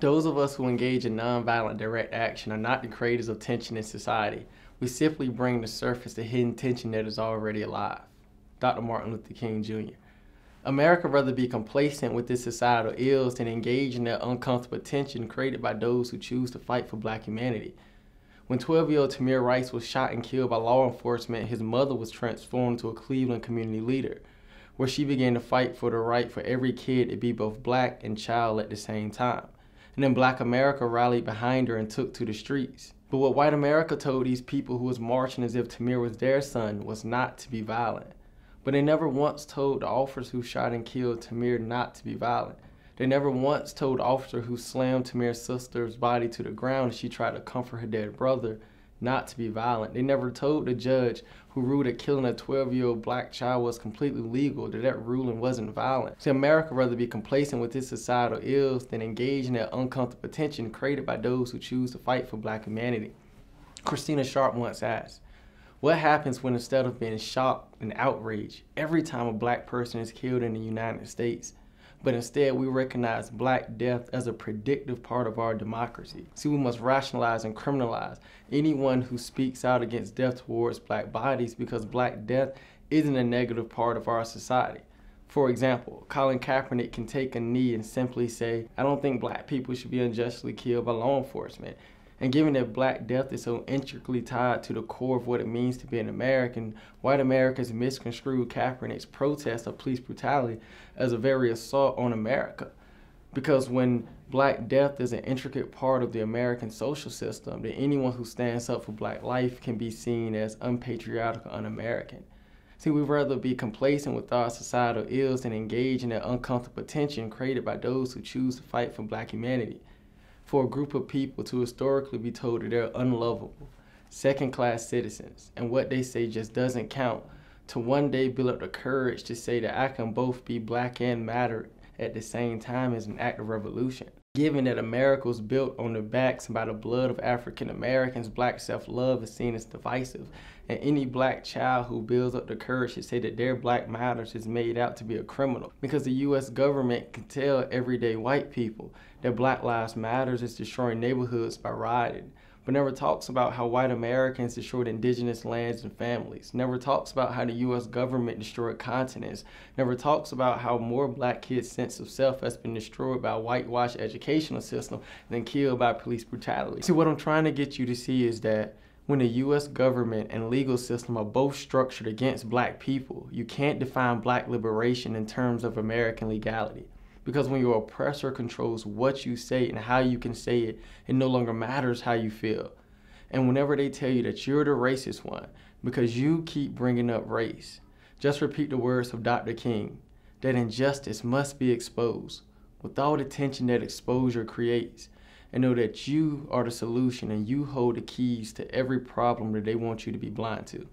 Those of us who engage in nonviolent direct action are not the creators of tension in society. We simply bring to surface the hidden tension that is already alive. Dr. Martin Luther King, Jr. America would rather be complacent with its societal ills than engage in that uncomfortable tension created by those who choose to fight for black humanity. When 12-year-old Tamir Rice was shot and killed by law enforcement, his mother was transformed to a Cleveland community leader, where she began to fight for the right for every kid to be both black and child at the same time. And then Black America rallied behind her and took to the streets. But what white America told these people who was marching as if Tamir was their son was not to be violent. But they never once told the officers who shot and killed Tamir not to be violent. They never once told the officer who slammed Tamir's sister's body to the ground as she tried to comfort her dead brother not to be violent. They never told the judge who ruled that killing a 12-year-old black child was completely legal, that ruling wasn't violent. See, America would rather be complacent with its societal ills than engage in that uncomfortable tension created by those who choose to fight for black humanity. Christina Sharp once asked, what happens when instead of being shocked and outraged every time a black person is killed in the United States, but instead we recognize black death as a predictive part of our democracy? See, we must rationalize and criminalize anyone who speaks out against death towards black bodies because black death isn't a negative part of our society. For example, Colin Kaepernick can take a knee and simply say, I don't think black people should be unjustly killed by law enforcement. And given that black death is so intricately tied to the core of what it means to be an American, white Americans misconstrued Kaepernick's protest of police brutality as a very assault on America. Because when black death is an intricate part of the American social system, then anyone who stands up for black life can be seen as unpatriotic or un-American. See, we'd rather be complacent with our societal ills than engage in that uncomfortable tension created by those who choose to fight for black humanity. For a group of people to historically be told that they're unlovable, second-class citizens, and what they say just doesn't count, to one day build up the courage to say that I can both be black and matter at the same time is an act of revolution. Given that America was built on the backs and by the blood of African Americans, black self-love is seen as divisive, and any black child who builds up the courage to say that their black matters is made out to be a criminal. Because the U.S. government can tell everyday white people that Black Lives Matter is destroying neighborhoods by rioting, but never talks about how white Americans destroyed indigenous lands and families, never talks about how the U.S. government destroyed continents, never talks about how more black kids' sense of self has been destroyed by a whitewashed educational system than killed by police brutality. See, what I'm trying to get you to see is that when the U.S. government and legal system are both structured against black people, you can't define black liberation in terms of American legality. Because when your oppressor controls what you say and how you can say it, it no longer matters how you feel. And whenever they tell you that you're the racist one because you keep bringing up race, just repeat the words of Dr. King, that injustice must be exposed with all the tension that exposure creates, and know that you are the solution and you hold the keys to every problem that they want you to be blind to.